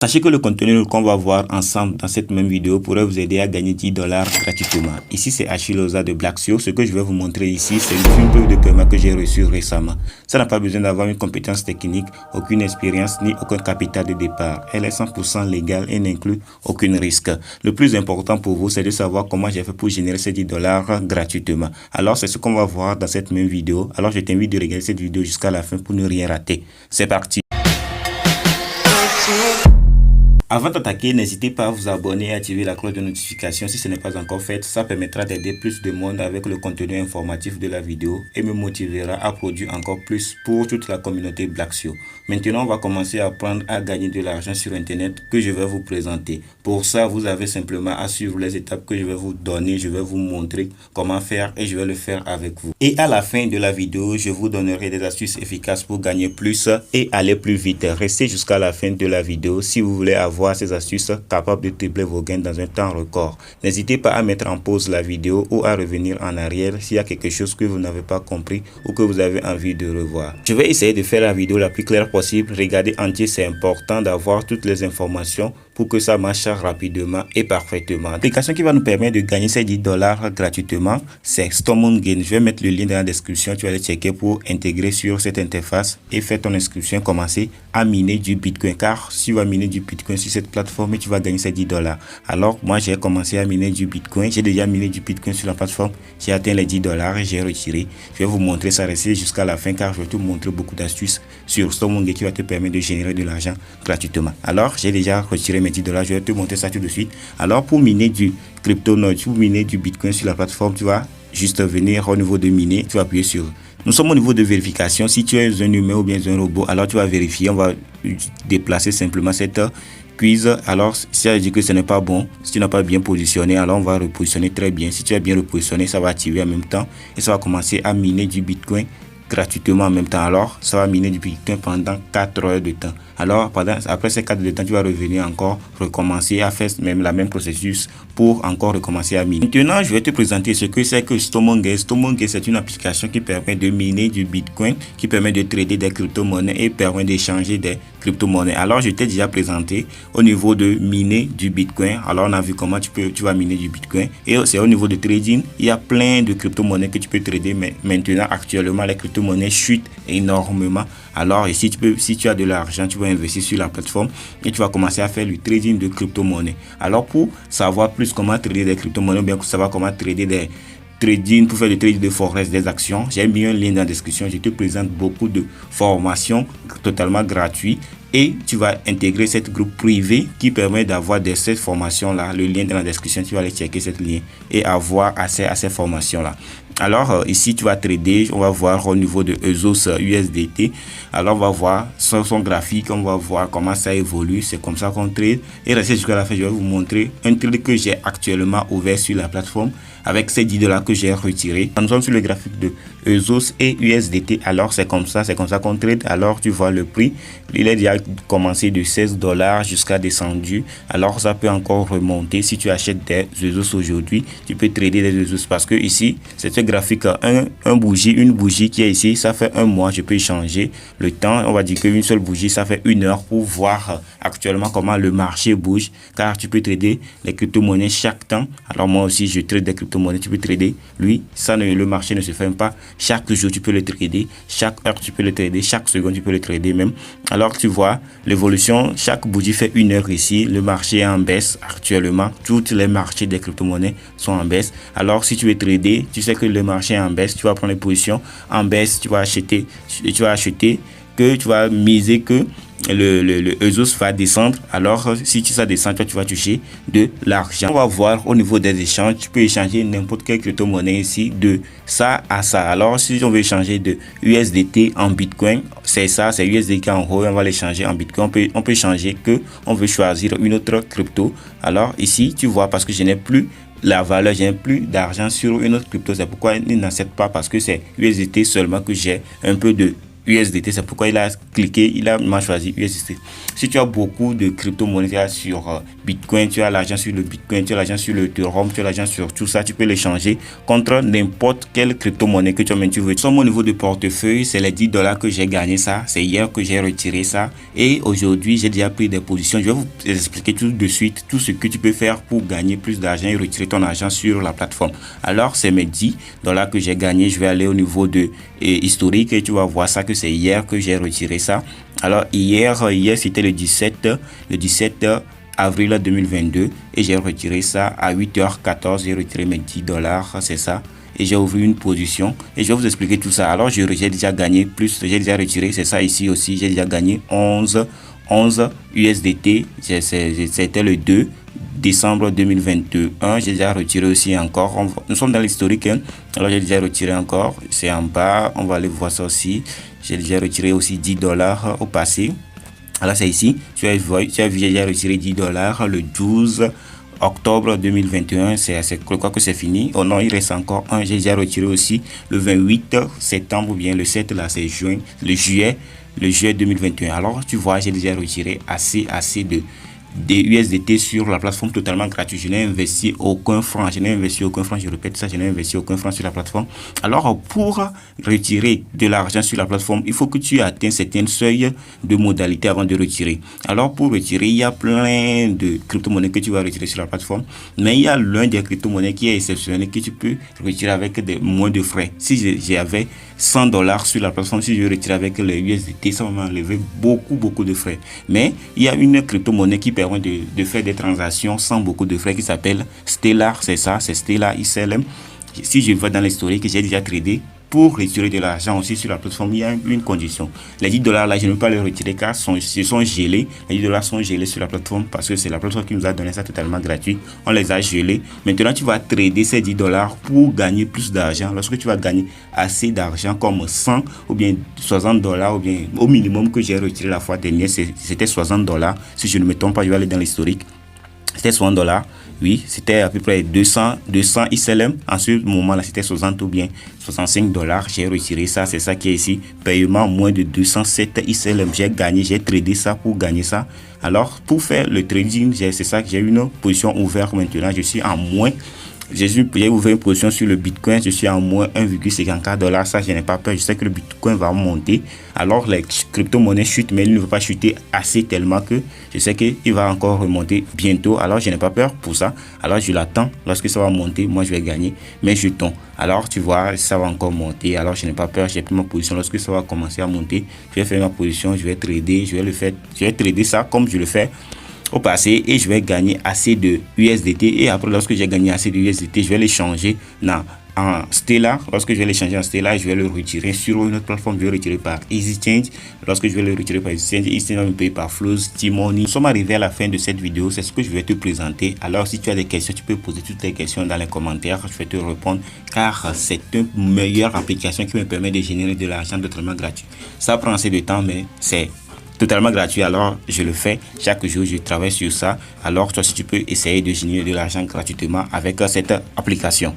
Sachez que le contenu qu'on va voir ensemble dans cette même vidéo pourrait vous aider à gagner 10 dollars gratuitement. Ici, c'est Achille Oza de Blacksio. Ce que je vais vous montrer ici, c'est une preuve de paiement que j'ai reçue récemment. Ça n'a pas besoin d'avoir une compétence technique, aucune expérience ni aucun capital de départ. Elle est 100% légale et n'inclut aucun risque. Le plus important pour vous, c'est de savoir comment j'ai fait pour générer ces 10 dollars gratuitement. Alors, c'est ce qu'on va voir dans cette même vidéo. Alors, je t'invite de regarder cette vidéo jusqu'à la fin pour ne rien rater. C'est parti! Avant d'attaquer, n'hésitez pas à vous abonner et activer la cloche de notification si ce n'est pas encore fait. Ça permettra d'aider plus de monde avec le contenu informatif de la vidéo et me motivera à produire encore plus pour toute la communauté Blacksio. Maintenant, on va commencer à apprendre à gagner de l'argent sur Internet que je vais vous présenter. Pour ça, vous avez simplement à suivre les étapes que je vais vous donner. Je vais vous montrer comment faire et je vais le faire avec vous. Et à la fin de la vidéo, je vous donnerai des astuces efficaces pour gagner plus et aller plus vite. Restez jusqu'à la fin de la vidéo si vous voulez avoir ces astuces capables de tripler vos gains dans un temps record. N'hésitez pas à mettre en pause la vidéo ou à revenir en arrière s'il y a quelque chose que vous n'avez pas compris ou que vous avez envie de revoir. Je vais essayer de faire la vidéo la plus claire possible. Regardez entier, c'est important d'avoir toutes les informations pour que ça marche rapidement et parfaitement. L'application qui va nous permettre de gagner ces 10 dollars gratuitement, c'est StormOnGain. Je vais mettre le lien dans la description. Tu vas aller checker pour intégrer sur cette interface et faire ton inscription, commencer à miner du Bitcoin. Car si tu vas miner du Bitcoin sur cette plateforme, tu vas gagner ces 10 dollars. Alors, moi, j'ai commencé à miner du Bitcoin. J'ai déjà miné du Bitcoin sur la plateforme. J'ai atteint les 10 dollars et j'ai retiré. Je vais vous montrer ça, rester jusqu'à la fin car je vais te montrer beaucoup d'astuces sur StormOnGain qui va te permettre de générer de l'argent gratuitement. Alors, j'ai déjà retiré mes 10 dollars. Je vais te montrer ça tout de suite. Alors, pour miner du crypto, pour miner du Bitcoin sur la plateforme, tu vas juste venir au niveau de miner. Tu vas appuyer sur. Nous sommes au niveau de vérification. Si tu es un humain ou bien un robot, alors tu vas vérifier. On va déplacer simplement cette quiz. Alors, si ça dit que ce n'est pas bon, si tu n'as pas bien positionné, alors on va repositionner très bien. Si tu as bien repositionné, ça va activer en même temps et ça va commencer à miner du Bitcoin gratuitement en même temps. Alors, ça va miner du Bitcoin pendant 4 heures de temps. Alors, après ces 4 heures de temps, tu vas revenir encore, recommencer à faire même la même processus pour encore recommencer à miner. Maintenant, je vais te présenter ce que c'est que StormOnGain. StormOnGain, c'est une application qui permet de miner du Bitcoin, qui permet de trader des crypto-monnaies et permet d'échanger des crypto-monnaies. Alors, je t'ai déjà présenté au niveau de miner du Bitcoin. Alors, on a vu comment tu vas miner du Bitcoin. Et c'est au niveau de trading, il y a plein de crypto-monnaies que tu peux trader. Mais maintenant, actuellement, les crypto-monnaies chutent énormément. Alors ici, si tu as de l'argent, tu vas investir sur la plateforme et tu vas commencer à faire le trading de crypto-monnaies. Alors pour savoir plus comment trader des crypto-monnaies, ou bien pour savoir comment trader des trading, pour faire le trading de forex, des actions, j'ai mis un lien dans la description. Je te présente beaucoup de formations totalement gratuites. Et tu vas intégrer cette groupe privé qui permet d'avoir cette formation-là. Le lien dans la description, tu vas aller checker cette lien et avoir accès à ces formations-là. Alors, ici, tu vas trader. On va voir au niveau de Ezos USDT. Alors, on va voir son graphique. On va voir comment ça évolue. C'est comme ça qu'on trade. Et restez jusqu'à la fin, je vais vous montrer un trade que j'ai actuellement ouvert sur la plateforme avec ces 10 dollars que j'ai retirés. Nous sommes sur le graphique de Ezos et USDT. Alors, c'est comme ça qu'on trade. Alors, tu vois le prix. Il est déjà commencé de 16 dollars jusqu'à descendu. Alors, ça peut encore remonter. Si tu achètes des Ezos aujourd'hui, tu peux trader des Ezos parce que ici, c'est ce graphique, une bougie qui est ici, ça fait un mois. Je peux changer le temps. On va dire qu'une seule bougie, ça fait 1 heure pour voir actuellement comment le marché bouge. Car tu peux trader les crypto-monnaies chaque temps. Alors, moi aussi, je trade des crypto-monnaies. Tu peux trader. Lui, le marché ne se ferme pas. Chaque jour, tu peux le trader. Chaque heure, tu peux le trader. Chaque seconde, tu peux le trader même. Alors, tu vois l'évolution. Chaque bougie fait 1 heure ici. Le marché est en baisse actuellement. Tous les marchés des crypto-monnaies sont en baisse. Alors, si tu veux trader, tu sais que le marché est en baisse. Tu vas prendre les positions en baisse. Tu vas acheter que tu vas miser que le Ezos va descendre. Alors si ça descend, toi tu vas toucher de l'argent. On va voir au niveau des échanges, tu peux échanger n'importe quelle crypto-monnaie ici de ça à ça. Alors si on veut échanger de USDT en Bitcoin, c'est ça, c'est USDT en haut, on va l'échanger en Bitcoin. On peut changer que on veut choisir une autre crypto. Alors ici tu vois, parce que je n'ai plus la valeur, j'ai plus d'argent sur une autre crypto, c'est pourquoi il n'accepte pas, parce que c'est USDT seulement que j'ai un peu de USDT. C'est pourquoi il m'a choisi USDT. Si tu as beaucoup de crypto-monnaies sur Bitcoin, tu as l'argent sur le Bitcoin, tu as l'argent sur le Ethereum, tu as l'argent sur tout ça, tu peux l'échanger contre n'importe quelle crypto-monnaie que tu veux. Sur mon niveau de portefeuille, c'est les $10 que j'ai gagné ça. C'est hier que j'ai retiré ça. Et aujourd'hui, j'ai déjà pris des positions. Je vais vous expliquer tout de suite tout ce que tu peux faire pour gagner plus d'argent et retirer ton argent sur la plateforme. Alors, c'est mes $10 que j'ai gagné. Je vais aller au niveau de historique et tu vas voir ça que c'est hier que j'ai retiré ça. Alors, hier c'était le 17 avril 2022 et j'ai retiré ça à 8h14. J'ai retiré mes $10, c'est ça. Et j'ai ouvert une position et je vais vous expliquer tout ça. Alors, j'ai déjà gagné plus, j'ai déjà retiré, c'est ça ici aussi. J'ai déjà gagné 11 USDT. C'était le 2 décembre 2021. J'ai déjà retiré aussi encore. Nous sommes dans l'historique. Hein. Alors, j'ai déjà retiré encore. C'est en bas. On va aller voir ça aussi. J'ai déjà retiré aussi $10 au passé. Alors, c'est ici. Tu as vu, j'ai déjà retiré $10 le 12 octobre 2021. Je crois que c'est fini. Oh non, il reste encore un. J'ai déjà retiré aussi le 28 septembre ou bien le 7 là, c'est le juillet 2021. Alors, tu vois, j'ai déjà retiré assez des USDT sur la plateforme totalement gratuite. Je n'ai investi aucun franc. Je répète ça, je n'ai investi aucun franc sur la plateforme. Alors, pour retirer de l'argent sur la plateforme, il faut que tu atteignes certains seuils de modalités avant de retirer. Alors, pour retirer, il y a plein de crypto-monnaies que tu vas retirer sur la plateforme. Mais il y a l'un des crypto-monnaies qui est exceptionnel que tu peux retirer avec moins de frais. Si j'avais $100 sur la plateforme, si je retire avec les USDT, ça va m'enlever beaucoup de frais. Mais il y a une crypto-monnaie qui permet de faire des transactions sans beaucoup de frais qui s'appelle Stellar, c'est ça, c'est Stellar XLM. Si je vais dans l'historique, j'ai déjà tradé. Pour retirer de l'argent aussi sur la plateforme, il y a une condition. Les $10 là, je ne peux pas les retirer car ils sont gelés. Les $10 sont gelés sur la plateforme parce que c'est la plateforme qui nous a donné ça totalement gratuit. On les a gelés. Maintenant, tu vas trader ces $10 pour gagner plus d'argent. Lorsque tu vas gagner assez d'argent comme 100 ou bien $60 ou bien au minimum que j'ai retiré la fois dernière, c'était $60. Si je ne me trompe pas, je vais aller dans l'historique. C'était $60. Oui, c'était à peu près 200 XLM. En ce moment-là, c'était 60 ou bien $65. J'ai retiré ça. C'est ça qui est ici. Paiement moins de 207 XLM. J'ai gagné, j'ai tradé ça pour gagner ça. Alors, pour faire le trading, c'est ça que j'ai une position ouverte maintenant. Je suis en moins. J'ai ouvert une position sur le Bitcoin, je suis en moins $1,54. Ça, je n'ai pas peur. Je sais que le Bitcoin va monter. Alors, les crypto-monnaies chutent, mais il ne veut pas chuter assez tellement que je sais qu'il va encore remonter bientôt. Alors, je n'ai pas peur pour ça. Alors, je l'attends. Lorsque ça va monter, moi, je vais gagner mes jetons. Alors, tu vois, ça va encore monter. Alors, je n'ai pas peur. J'ai pris ma position. Lorsque ça va commencer à monter, je vais faire ma position. Je vais trader. Je vais trader ça comme je le fais au passé et je vais gagner assez de USDT et après lorsque j'ai gagné assez de USDT je vais les changer en Stellar. Lorsque je vais les changer en Stellar, je vais le retirer sur une autre plateforme. Je vais le retirer par EasyChange. Lorsque je vais le retirer par EasyChange, EasyChange va me payer par Flows, T-Money. Nous sommes arrivés à la fin de cette vidéo. C'est ce que je vais te présenter. Alors si tu as des questions, tu peux poser toutes tes questions dans les commentaires. Je vais te répondre car c'est une meilleure application qui me permet de générer de l'argent totalement gratuit. Ça prend assez de temps mais c'est totalement gratuit, alors je le fais chaque jour, je travaille sur ça. Alors toi si tu peux essayer de générer de l'argent gratuitement avec cette application.